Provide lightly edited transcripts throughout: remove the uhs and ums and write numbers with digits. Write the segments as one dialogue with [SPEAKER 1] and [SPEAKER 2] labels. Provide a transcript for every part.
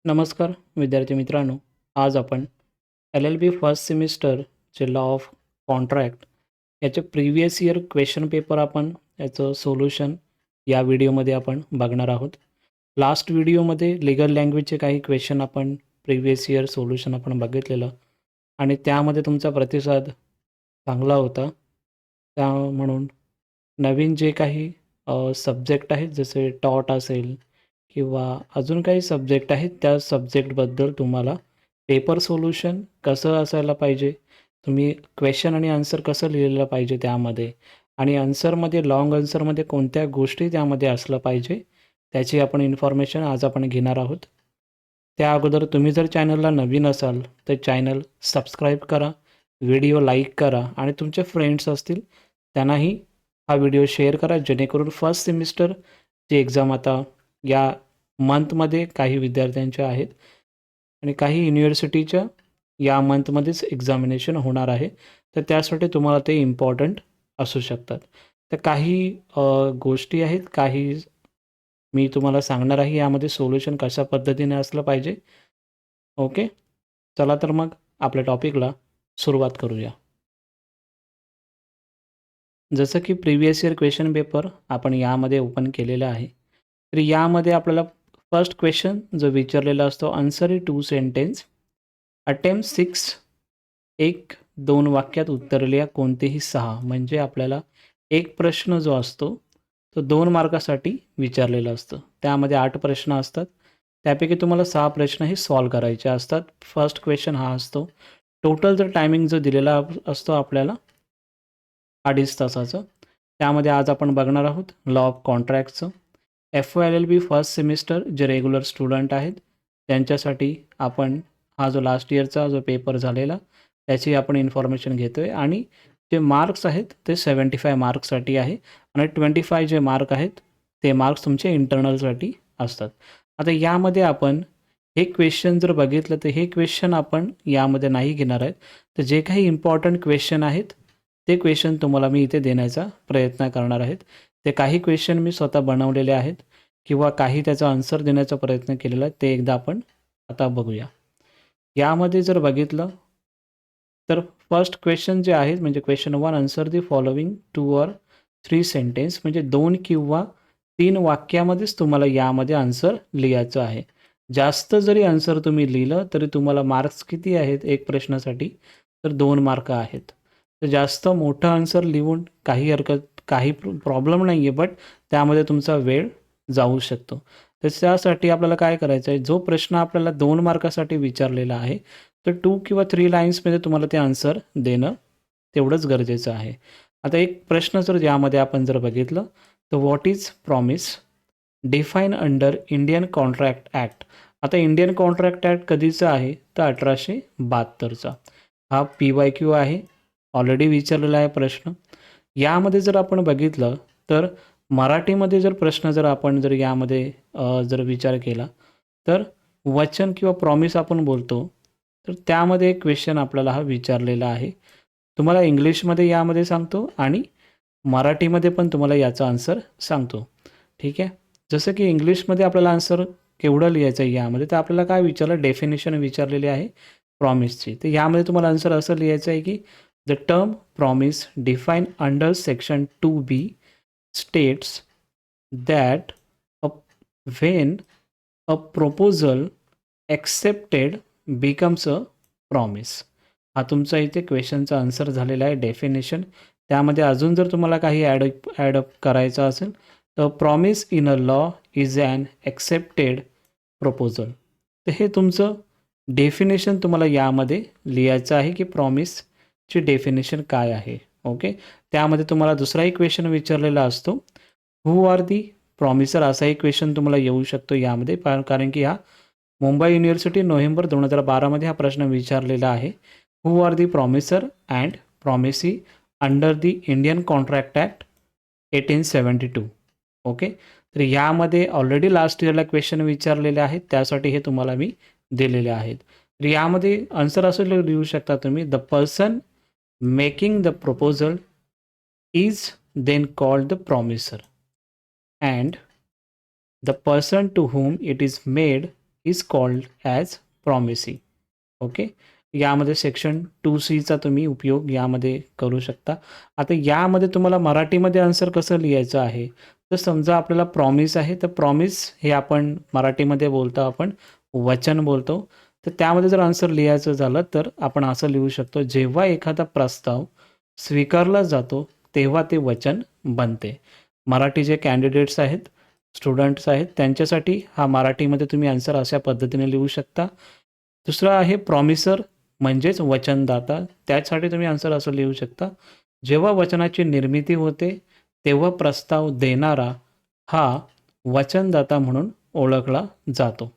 [SPEAKER 1] नमस्कार विद्यार्थी मित्रांनो. आज आपण LLB फर्स्ट सेमिस्टरचे लॉ ऑफ कॉन्ट्रॅक्ट याचे प्रिव्हियस इयर क्वेश्चन पेपर आपण याचं सोल्युशन या व्हिडिओमध्ये आपण बघणार आहोत. लास्ट व्हिडिओमध्ये लीगल लँग्वेजचे काही क्वेश्चन आपण प्रिव्हियस इयर सोल्युशन आपण बघितलेलं आणि त्यामध्ये तुमचा प्रतिसाद चांगला होता. त्या म्हणून नवीन जे काही सब्जेक्ट आहेत जसे टॉट असेल किंवा अजून काही सब्जेक्ट आहेत त्या सब्जेक्टबद्दल तुम्हाला पेपर सोल्युशन कसं असायला पाहिजे, तुम्ही क्वेश्चन आणि आन्सर कसं लिहिलेलं पाहिजे त्यामध्ये आणि आन्सरमध्ये लाँग आन्सरमध्ये कोणत्या गोष्टी त्यामध्ये असलं पाहिजे त्याची आपण इन्फॉर्मेशन आज आपण घेणार आहोत. त्या अगोदर तुम्ही जर चॅनलला नवीन असाल तर चॅनल सबस्क्राईब करा, व्हिडिओ लाईक करा आणि तुमचे फ्रेंड्स असतील त्यांनाही हा व्हिडिओ शेअर करा जेणेकरून फर्स्ट सेमिस्टरची एक्झाम आता या मंथमध्ये काही विद्यार्थ्यांच्या आहेत आणि काही युनिव्हर्सिटीच्या या मंथमध्येच एक्झामिनेशन होणार आहे. तर त्यासाठी तुम्हाला ते इम्पॉर्टंट असू शकतात. तर काही गोष्टी आहेत, काही मी तुम्हाला सांगणार आहे यामध्ये सोल्युशन कशा पद्धतीने असलं पाहिजे. ओके, चला तर मग आपल्या टॉपिकला सुरुवात करूया. जसं की प्रिव्हियस इयर क्वेश्चन पेपर आपण यामध्ये ओपन केलेलं आहे. तर यामध्ये आपल्याला फर्स्ट क्वेश्चन जो विचारलेला असतो, आन्सर 2 सेंटेन्स अटेम्प्ट 6. 1-2 वाक्यात उत्तर लिहा कोणतेही 6. म्हणजे आपल्याला एक प्रश्न जो असतो तो 2 मार्कासाठी विचारलेला असतो. त्यामध्ये 8 प्रश्न असतात. त्यापैकी तुम्हाला 6 प्रश्न हे सॉल्व्ह करायचे असतात. फर्स्ट क्वेश्चन हा असतो. टोटल जर टायमिंग जो दिलेला असतो आपल्याला 2.5 तासाचं. त्यामध्ये आज आपण बघणार आहोत लॉ ऑफ कॉन्ट्रॅक्टचं. FOLLB फर्स्ट सेमिस्टर जे रेग्युलर स्टुडंट आहेत त्यांच्यासाठी आपण हा जो लास्ट इयरचा जो पेपर झालेला त्याची आपण इन्फॉर्मेशन घेतो आहे आणि जे मार्क्स आहेत ते 75 मार्क्ससाठी आहे आणि 25 जे मार्क आहेत ते मार्क्स तुमचे इंटर्नलसाठी असतात. आता यामध्ये आपण हे क्वेश्चन जर बघितलं तर हे क्वेश्चन आपण यामध्ये नाही घेणार आहेत. तर जे काही इम्पॉर्टंट क्वेश्चन आहेत ते क्वेश्चन तुम्हाला मी इथे देण्याचा प्रयत्न करणार आहेत. ते काही क्वेश्चन मी स्वतः बनवलेले आहेत किंवा काही त्याचा आन्सर देण्याचा प्रयत्न केलेला आहे. ते एकदा आपण आता बघूया. यामध्ये जर बघितलं तर फर्स्ट क्वेश्चन जे आहेत म्हणजे question 1, answer the following 2 or 3 sentence म्हणजे 2 किंवा 3 वाक्यामध्येच तुम्हाला यामध्ये आन्सर लिहायचं आहे. जास्त जरी आन्सर तुम्ही लिहिलं तरी तुम्हाला मार्क्स किती आहेत एक प्रश्नासाठी, तर 2 मार्क आहेत. तर जास्त मोठं आन्सर लिहून काही प्रॉब्लेम नाही आहे, बट त्यामध्ये तुमचा वेळ जाऊ शकतो. तर त्यासाठी आपल्याला काय करायचं आहे, जो प्रश्न आपल्याला 2 मार्कासाठी विचारलेला आहे तर 2 किंवा 3 लाईन्समध्ये तुम्हाला ते आन्सर देणं तेवढंच गरजेचं आहे. आता एक प्रश्न जर यामध्ये आपण जर बघितलं तर what is promise define under Indian contract act. आता इंडियन कॉन्ट्रॅक्ट ॲक्ट कधीचं आहे तर 1872चा. हा PYQ आहे, ऑलरेडी विचारलेला आहे प्रश्न. यामध्ये जर आपण बघितलं तर मराठीमध्ये जर प्रश्न जर आपण जर यामध्ये जर विचार केला तर वचन किंवा प्रॉमिस आपण बोलतो, तर त्यामध्ये एक क्वेश्चन आपल्याला हा विचारलेला आहे. तुम्हाला इंग्लिशमध्ये यामध्ये सांगतो आणि मराठीमध्ये पण तुम्हाला याचा आन्सर सांगतो. ठीक आहे. जसं की इंग्लिशमध्ये आपल्याला आन्सर केवढं लिहायचं आहे यामध्ये, तर आपल्याला काय विचारलं, डेफिनेशन विचारलेली आहे प्रॉमिसची. तर यामध्ये तुम्हाला आन्सर असं लिहायचं आहे की the term promise define under section 2B states that a, when a proposal accepted becomes a promise. हा तुमचा इथे क्वेश्चनचा आन्सर झालेला आहे डेफिनेशन. त्यामध्ये अजून जर तुम्हाला काही ॲडअप करायचं असेल तर promise in a law is an accepted proposal. तर हे तुमचं डेफिनेशन तुम्हाला यामध्ये लिहायचं आहे की प्रॉमिसची डेफिनेशन काय आहे. ओके. त्यामध्ये तुम्हाला दुसराही क्वेश्चन विचारलेला असतो, हू आर दी प्रॉमिसर, असाही क्वेश्चन तुम्हाला येऊ शकतो यामध्ये. कारण की हा मुंबई युनिव्हर्सिटी नोव्हेंबर 2012मध्ये हा प्रश्न विचारलेला आहे. Who are the promisor and promisee under the Indian contract act 1872. Okay. तर यामध्ये ऑलरेडी लास्ट इयरला क्वेश्चन विचारलेले आहेत, त्यासाठी हे तुम्हाला मी दिलेले आहेत. तर यामध्ये आन्सर असं लिहू शकता तुम्ही, the person making the proposal is then called the promiser and the person to whom it is made is called as promisee. Okay, यामध्ये सेक्शन 2C तुम्ही उपयोग यामध्ये करू शकता. आता यामध्ये तुम्हाला मराठीमध्ये आन्सर कसं लिहायचं आहे, तर समजा आपल्याला प्रॉमिस आहे, तर प्रॉमिस हे आपण मराठीमध्ये बोलतो, आपण वचन बोलतो. तर त्यामध्ये जर आन्सर लिहायचं झालं तर आपण असं लिहू शकतो, जेव्हा एखादा प्रस्ताव स्वीकारला जातो तेव्हा ते वचन बनते. मराठी जे कॅन्डिडेट्स आहेत, स्टुडंट्स आहेत, त्यांच्यासाठी हा मराठीमध्ये तुम्ही आन्सर अशा पद्धतीने लिहू शकता. दुसरं आहे प्रॉमिसर म्हणजेच वचनदाता. त्यासाठी तुम्ही आन्सर असं लिहू शकता, जेव्हा वचनाची निर्मिती होते तेव्हा प्रस्ताव देणारा हा वचनदाता म्हणून ओळखला जातो.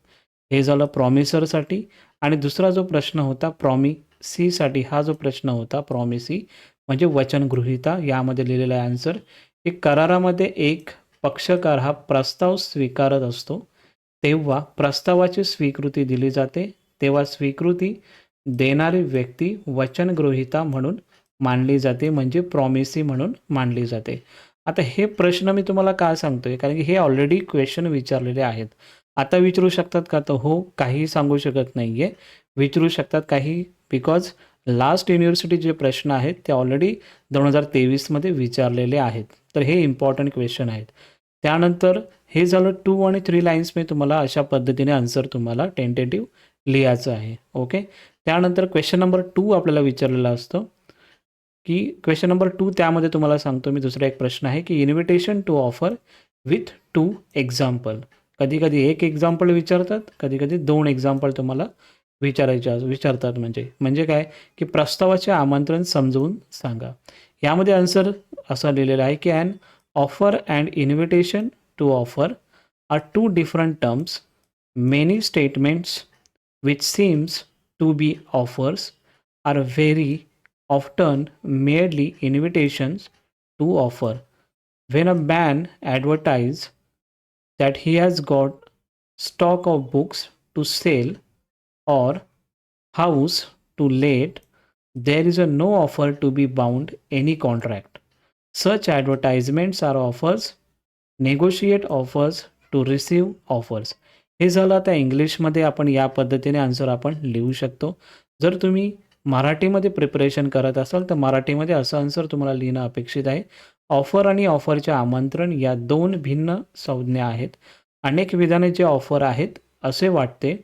[SPEAKER 1] हे झालं प्रॉमिसरसाठी. आणि दुसरा जो प्रश्न होता प्रॉमिसीसाठी, हा जो प्रश्न होता प्रॉमिसी म्हणजे वचनगृहीता, यामध्ये लिहिलेला आहे आन्सर की करारामध्ये एक पक्षकार हा प्रस्ताव स्वीकारत असतो तेव्हा प्रस्तावाची स्वीकृती दिली जाते, तेव्हा स्वीकृती देणारी व्यक्ती वचनगृहीता म्हणून मानली जाते, म्हणजे प्रॉमिसी म्हणून मानली जाते. आता हे प्रश्न मी तुम्हाला का सांगतोय, कारण की हे ऑलरेडी क्वेश्चन विचारलेले आहेत. आता विचारू शकतात का, तर हो, काहीही सांगू शकत नाही आहे, विचारू शकतात काही, बिकॉज लास्ट युनिव्हर्सिटी जे प्रश्न आहेत ते ऑलरेडी 2023मध्ये विचारलेले आहेत. तर हे इम्पॉर्टंट क्वेश्चन आहेत. त्यानंतर हे झालं 2 आणि 3 लाईन्स मी तुम्हाला अशा पद्धतीने आन्सर तुम्हाला टेंटेटिव्ह लिहायचं आहे. ओके, त्यानंतर क्वेश्चन नंबर 2 आपल्याला विचारलेला असतो की क्वेश्चन नंबर 2 त्यामध्ये तुम्हाला सांगतो मी, दुसरा एक प्रश्न आहे की invitation to offer with 2 example. कधी कधी एक एक्झाम्पल विचारतात, कधी कधी 2 एक्झाम्पल तुम्हाला विचारतात. म्हणजे काय की प्रस्तावाचे आमंत्रण समजवून सांगा. यामध्ये आन्सर असा लिहिलेला आहे की an offer and invitation to offer are 2 different terms. Many statements which seems to be offers are very often merely invitations to offer. When a man advertises that he has got stock of books to sell or house to let, there is a no offer to be bound any contract. Such advertisements are offers, negotiate offers to receive offers. हे झालं. आता इंग्लिशमध्ये आपण या पद्धतीने answer आपण लिहू शकतो. जर तुम्ही मराठीमध्ये प्रिपरेशन करत असाल तर मराठीमध्ये असं आन्सर तुम्हाला लिहिणं अपेक्षित आहे. ऑफर आणि ऑफरचे आमंत्रण या 2 भिन्न संज्ञा आहेत. अनेक विधाने जे ऑफर आहेत असे वाटते,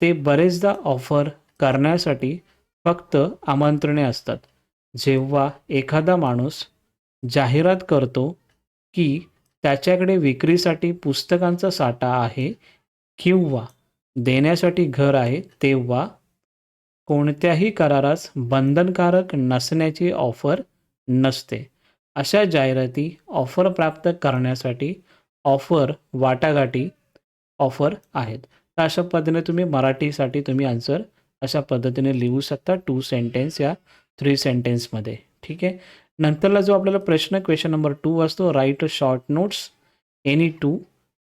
[SPEAKER 1] ते बरेचदा ऑफर करण्यासाठी फक्त आमंत्रणे असतात. जेव्हा एखादा माणूस जाहिरात करतो की त्याच्याकडे विक्रीसाठी पुस्तकांचा साठा आहे किंवा देण्यासाठी घर आहे, तेव्हा कोणत्याही करारास बंधनकारक नसण्याची ऑफर नसते. अशा जाहिराती ऑफर प्राप्त करण्यासाठी ऑफर वाटाघाटी ऑफर आहेत. तर अशा पद्धतीने तुम्ही मराठीसाठी तुम्ही आन्सर अशा पद्धतीने लिहू शकता 2 सेंटेन्स या 3 सेंटेन्समध्ये. ठीक आहे. नंतरला जो आपल्याला प्रश्न क्वेश्चन नंबर 2 असतो, राईट शॉर्ट नोट्स एनी 2,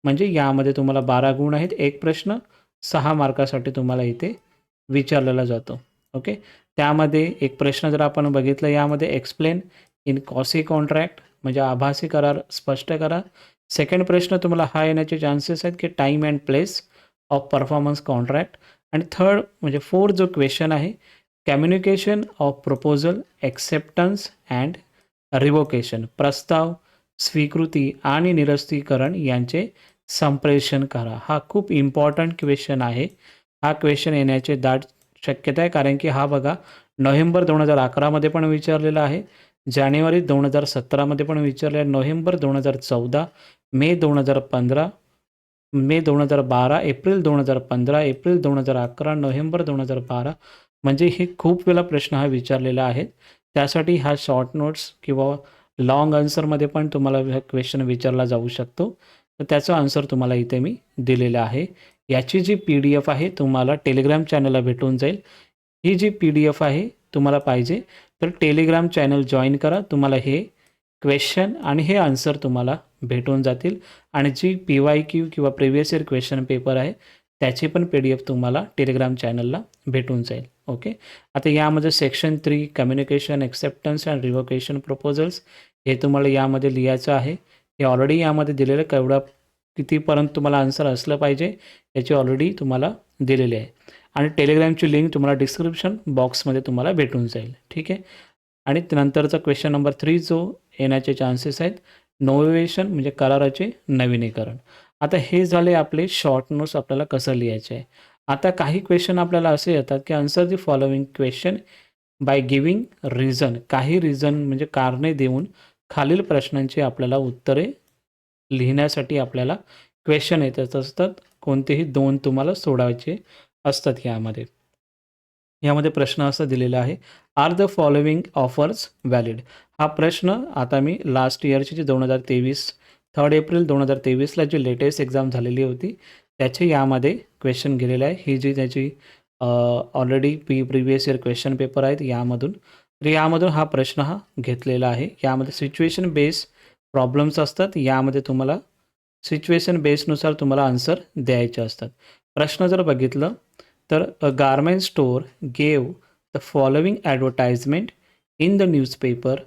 [SPEAKER 1] म्हणजे यामध्ये तुम्हाला 12 गुण आहेत. एक प्रश्न 6 मार्कासाठी तुम्हाला इथे विचारलेला जातो. ओके, त्यामध्ये एक प्रश्न जर आपण बघितलं, यामध्ये एक्सप्लेन इन कॉसी कॉन्ट्रॅक्ट म्हणजे आभासी करार स्पष्ट करा. सेकंड प्रश्न तुम्हाला हा येण्याचे चान्सेस आहेत की time and place of performance contract. आणि थर्ड म्हणजे फोर्थ जो क्वेश्चन आहे, communication of proposal acceptance and revocation, प्रस्ताव स्वीकृती आणि निरस्तीकरण यांचे संप्रेषण करा. हा खूप इम्पॉर्टंट क्वेश्चन आहे. हा क्वेश्चन येण्याचे दाट शक्यता आहे, कारण की हा बघा नोव्हेंबर 2011मध्ये पण विचारलेला आहे, जानेवारी 2017मध्ये पण विचारलेला आहे, नोव्हेंबर 2014, मे 2015, मे 2012, एप्रिल 2015, एप्रिल 2011, नोव्हेंबर 2012, म्हणजे हे खूप वेळा प्रश्न हा विचारलेला आहे. त्यासाठी हा शॉर्ट नोट्स किंवा लाँग आन्सरमध्ये पण तुम्हाला हा क्वेश्चन विचारला जाऊ शकतो. तर त्याचा आन्सर तुम्हाला इथे मी दिलेला आहे. याची जी PDF आहे तुम्हाला टेलिग्राम चॅनलला भेटून जाईल. ही जी PDF आहे तुम्हाला पाहिजे तर टेलिग्राम चॅनल जॉईन करा. तुम्हाला हे क्वेश्चन आणि हे आन्सर तुम्हाला भेटून जातील. आणि जी PYQ किंवा प्रिव्हियस इयर क्वेश्चन पेपर आहे त्याची पण PDF तुम्हाला टेलिग्राम चॅनलला भेटून जाईल. ओके, आता यामध्ये section 3 communication acceptance and revocation proposals हे तुम्हाला यामध्ये लिहायचं आहे. हे ऑलरेडी यामध्ये दिलेलं केवढा कितीपर्यंत तुम्हाला आन्सर असलं पाहिजे याची ऑलरेडी तुम्हाला दिलेली आहे. आणि टेलिग्रामची लिंक तुम्हाला डिस्क्रिप्शन बॉक्समध्ये तुम्हाला भेटून जाईल. ठीक आहे. आणि नंतरचा क्वेश्चन नंबर 3 जो येण्याचे चान्सेस आहेत, नोव्हेशन म्हणजे कराराचे नवीनीकरण. आता हे झाले आपले शॉर्ट नोट्स आपल्याला कसं लिहायचे आहे. आता काही क्वेश्चन आपल्याला असे येतात की answer the following question by giving reason. काही रिझन म्हणजे कारणे देऊन खालील प्रश्नांची आपल्याला उत्तरे लिहिण्यासाठी आपल्याला क्वेश्चन येत असतात. कोणतेही 2 तुम्हाला सोडवायचे असतात यामध्ये. यामध्ये प्रश्न असा दिलेला आहे, are the following offers valid. हा प्रश्न आता मी लास्ट इयरची जी 2023 3 एप्रिल 2023ला जी लेटेस्ट एक्झाम झालेली होती त्याचे यामध्ये क्वेश्चन गेलेले आहे. ही जी त्याची already previous year question paper आहेत यामधून. तर यामधून हा प्रश्न हा घेतलेला आहे. यामध्ये सिच्युएशन बेस प्रॉब्लेम्स असतात. यामध्ये तुम्हाला सिच्युएशन बेसनुसार तुम्हाला आन्सर द्यायचे असतात. प्रश्न जर बघितलं तर a garment store gave the following advertisement in the newspaper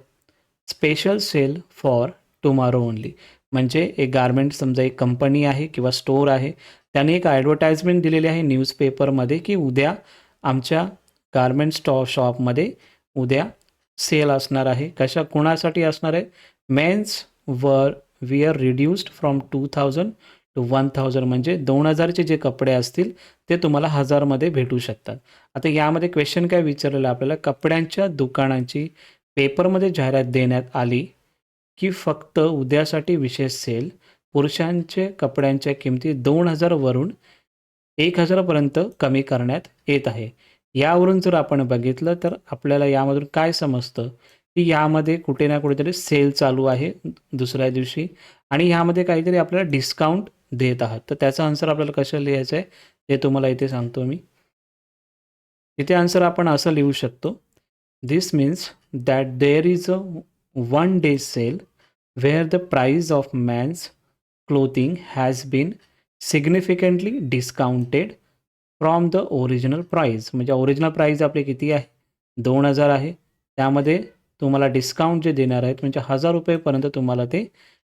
[SPEAKER 1] special sale for tomorrow only. म्हणजे एक गारमेंट समजा एक कंपनी आहे किंवा स्टोअर आहे, त्याने एक ॲडव्हर्टाइजमेंट दिलेली आहे न्यूजपेपरमध्ये की उद्या आमच्या गारमेंट शॉपमध्ये उद्या सेल असणार आहे. कुणासाठी असणार आहे? Men's wear reduced from 2000 to 1000 म्हणजे 2000चे जे कपडे असतील ते तुम्हाला 1000मध्ये भेटू शकतात. आता यामध्ये क्वेश्चन काय विचारलेलं आपल्याला, कपड्यांच्या दुकानांची पेपरमध्ये जाहिरात देण्यात आली की फक्त उद्यासाठी विशेष सेल, पुरुषांचे कपड्यांच्या किमती 2000 वरून 1000 पर्यंत कमी करण्यात येत आहे. यावरून जर आपण बघितलं तर आपल्याला यामधून काय समजतं की यामध्ये कुठे ना कुठेतरी सेल चालू आहे दुसऱ्या दिवशी आणि ह्यामध्ये काहीतरी आपल्याला डिस्काउंट देत आहात. तर त्याचा आन्सर आपल्याला कसं लिहायचं आहे ते तुम्हाला इथे सांगतो मी. इथे आन्सर आपण असं लिहू शकतो, this means that there is a 1 day sale where the price of men's clothing has been significantly discounted from the original price. म्हणजे ओरिजिनल प्राईस आपली किती आहे? 2000 आहे. त्यामध्ये तुम्हाला डिस्काउंट जे देणार आहेत म्हणजे 1000 रुपयेपर्यंत तुम्हाला ते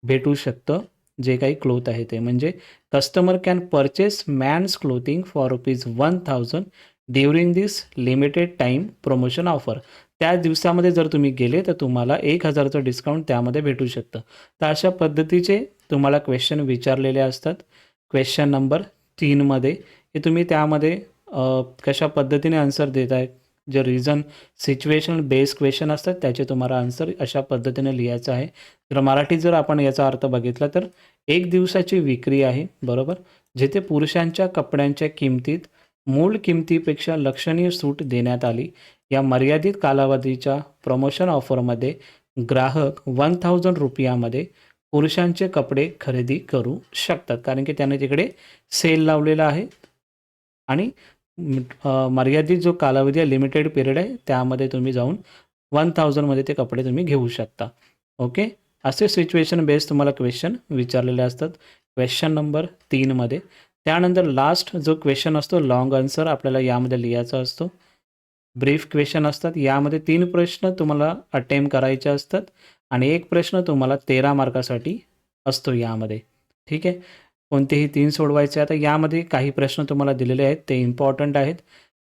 [SPEAKER 1] भेटू शकतं, जे काही क्लोथ आहे ते. म्हणजे customer can purchase man's clothing for ₹1000 during this limited time promotion offer. त्या दिवसामध्ये जर तुम्ही गेले तर तुम्हाला 1000चं डिस्काउंट त्यामध्ये भेटू शकतं. तर अशा पद्धतीचे तुम्हाला क्वेश्चन विचारलेले असतात. क्वेश्चन नंबर 3मध्ये की तुम्ही त्यामध्ये कशा पद्धतीने आन्सर देत आहे. जे रिझन सिच्युएशनल बेस्ड क्वेश्चन असतात त्याचे तुम्हाला आन्सर अशा पद्धतीने लिहायचं आहे. तर मराठीत जर आपण याचा अर्थ बघितला तर 1 दिवसाची विक्री आहे, बरोबर, जिथे पुरुषांच्या कपड्यांच्या किमतीत मूळ किमतीपेक्षा लक्षणीय सूट देण्यात आली. या मर्यादित कालावधीच्या प्रमोशन ऑफरमध्ये ग्राहक 1000 रुपयामध्ये पुरुषांचे कपडे खरेदी करू शकतात, कारण की त्याने तिकडे सेल लावलेला आहे आणि मर्यादित जो कालावधी आहे, लिमिटेड पिरियड आहे, त्यामध्ये तुम्ही जाऊन 1000मध्ये ते कपडे तुम्ही घेऊ शकता. ओके, असे सिच्युएशन बेस्ड तुम्हाला क्वेश्चन विचारलेले असतात क्वेश्चन नंबर 3मध्ये. त्यानंतर लास्ट जो क्वेश्चन असतो लॉंग आन्सर आपल्याला यामध्ये लिहायचा असतो. ब्रीफ क्वेश्चन असतात. यामध्ये 3 प्रश्न तुम्हाला अटेम्प्ट करायचे असतात आणि 1 प्रश्न तुम्हाला 13 मार्कासाठी असतो यामध्ये. ठीक आहे, कोणतेही 3 सोडवायचे. आता यामध्ये काही प्रश्न तुम्हाला दिलेले आहेत, ते इम्पॉर्टंट आहेत.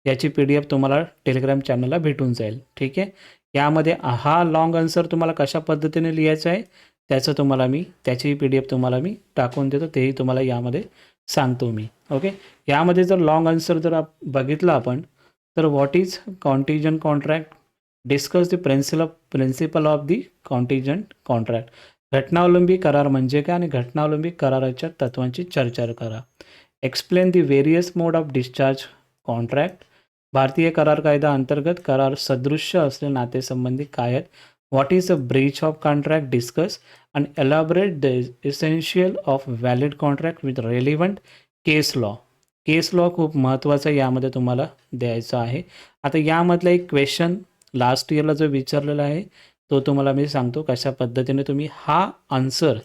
[SPEAKER 1] याची PDF तुम्हाला टेलिग्राम चॅनलला भेटून जाईल. ठीक आहे, यामध्ये हा लॉंग आन्सर तुम्हाला कशा पद्धतीने लिहायचा आहे त्याची PDF तुम्हाला मी टाकून देतो, तेही तुम्हाला यामध्ये सांगतो मी. ओके, यामध्ये जर लॉंग आन्सर जर बघितलं आपण तर what is contingent contract, discuss the principle of the contingent contract. घटनावलंबी करार म्हणजे काय आणि घटनावलंबी कराराच्या तत्वांची चर्चा करा. Explain the various mode of discharge contract. भारतीय करार कायदा अंतर्गत करार सदृश्य असलेले नातेसंबंधी काय आहेत. What is a breach of contract, discuss and elaborate the essential of valid contract with relevant case law. Case law खूप महत्त्वाचा यामध्ये तुम्हाला द्यायचा आहे. आता यामधला एक क्वेश्चन लास्ट इयरला जो विचारलेला आहे तो तुम्हाला मी सांगतो कशा पद्धतीने तुम्ही हा आन्सर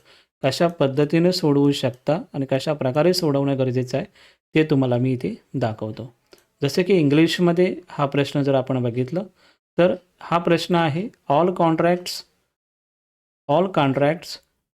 [SPEAKER 1] कशा पद्धतीने सोडवू शकता आणि कशा प्रकारे सोडवणं गरजेचं आहे ते तुम्हाला मी इथे दाखवतो. जसे की इंग्लिशमध्ये हा प्रश्न जर आपण बघितलं तर हा प्रश्न आहे, all contracts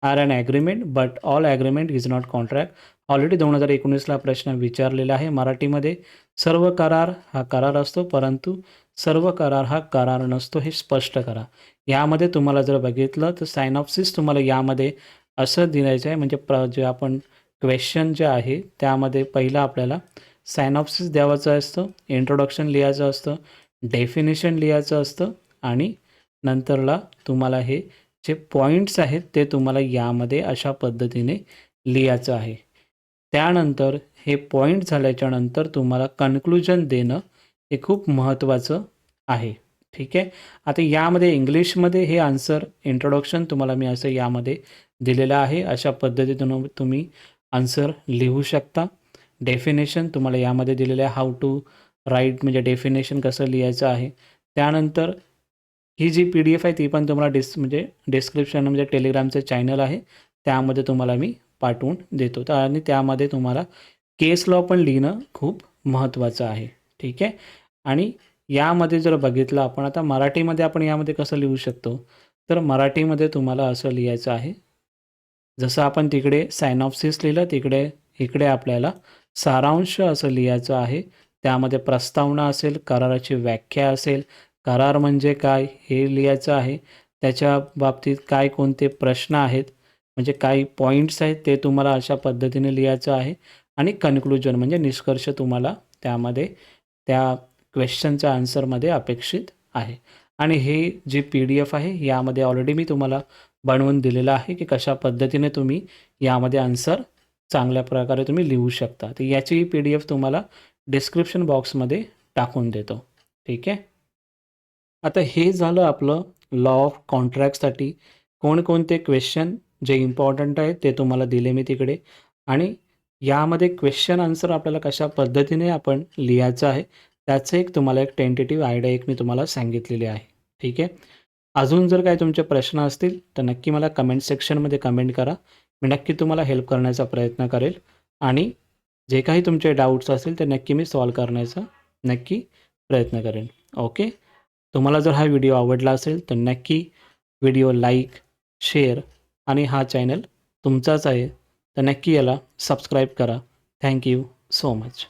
[SPEAKER 1] are an agreement but all agreement is not contract. Already 2019ला प्रश्न विचारलेला आहे मराठीमध्ये. सर्व करार हा करार असतो, परंतु सर्व करार हा करार नसतो, हे स्पष्ट करा. यामध्ये तुम्हाला जर बघितलं तर सायनॉप्सिस तुम्हाला यामध्ये असं दिलायचं आहे, म्हणजे जे आपण क्वेश्चन जे आहे त्यामध्ये पहिलं आपल्याला सायनॉप्सिस द्यावाचं असतं, इंट्रोडक्शन लिहायचं असतं, डेफिनेशन लिहायचं असतं आणि नंतरला तुम्हाला हे जे पॉईंट्स आहेत ते तुम्हाला यामध्ये अशा पद्धतीने लिहायचं आहे. त्यानंतर हे पॉईंट झाल्याच्यानंतर तुम्हाला कन्क्लुजन देणं हे खूप महत्त्वाचं आहे. ठीक आहे. आता यामध्ये इंग्लिशमध्ये हे आन्सर इंट्रोडक्शन तुम्हाला मी असं यामध्ये दिलेलं आहे. अशा पद्धतीतून तुम्ही आन्सर लिहू शकता. डेफिनेशन तुम्हाला यामध्ये दिलेलं आहे, हाऊ टू राईट म्हणजे डेफिनेशन कसं लिहायचं आहे. त्यानंतर ही जी PDF आहे ती पण तुम्हाला म्हणजे डिस्क्रिप्शन म्हणजे टेलिग्रामचं चॅनल आहे त्यामध्ये तुम्हाला मी पाठवून देतो. आणि त्यामध्ये तुम्हाला केस लॉ पण लिहिणं खूप महत्त्वाचं आहे. ठीक आहे. आणि यामध्ये जर बघितलं आपण आता मराठीमध्ये आपण यामध्ये कसं लिहू शकतो, तर मराठीमध्ये तुम्हाला असं लिहायचं आहे, जसं आपण तिकडे सायनॉप्सिस लिहिलं इकडे आपल्याला सारांश असं लिहायचं आहे. त्यामध्ये प्रस्तावना असेल, कराराची व्याख्या असेल, करार म्हणजे काय हे लिहायचं आहे. त्याच्या बाबतीत काय कोणते प्रश्न आहेत, म्हणजे काही पॉईंट्स आहेत ते तुम्हाला अशा पद्धतीने लिहायचं आहे. आणि कन्क्लुजन म्हणजे निष्कर्ष तुम्हाला त्यामध्ये त्या क्वेश्चनच्या आन्सरमध्ये अपेक्षित आहे. आणि हे जी PDF आहे यामध्ये ऑलरेडी मी तुम्हाला बनवून दिलेलं आहे की कशा पद्धतीने तुम्ही यामध्ये आन्सर चांगल्या प्रकारे तुम्ही लिहू शकता. तर याची PDF तुम्हाला डिस्क्रिप्शन बॉक्समध्ये टाकून देतो. ठीक आहे. आता हे झालं आपलं लॉ ऑफ कॉन्ट्रॅक्टसाठी कोणकोणते क्वेश्चन जे इम्पॉर्टंट आहेत ते तुम्हाला दिले मी तिकडे. आणि यामध्ये क्वेश्चन आन्सर आपल्याला कशा पद्धतीने आपण लिहायचं आहे त्याचं एक तुम्हाला एक टेंटेटिव्ह आयडिया मी तुम्हाला सांगितलेली आहे. ठीक आहे. अजून जर काही तुमचे प्रश्न असतील तर नक्की मला कमेंट सेक्शनमध्ये कमेंट करा. मी नक्की तुम्हाला हेल्प करण्याचा प्रयत्न करेल आणि जे काही तुमचे डाऊट्स असतील ते नक्की मी सॉल्व करण्याचा नक्की प्रयत्न करेन. ओके. तुम्हाला जर हा व्हिडिओ आवडला असेल तर नक्की व्हिडिओ लाईक, शेअर आणि हा चॅनल तुमचाच आहे तर नक्की याला सबस्क्राईब करा. Thank you so much.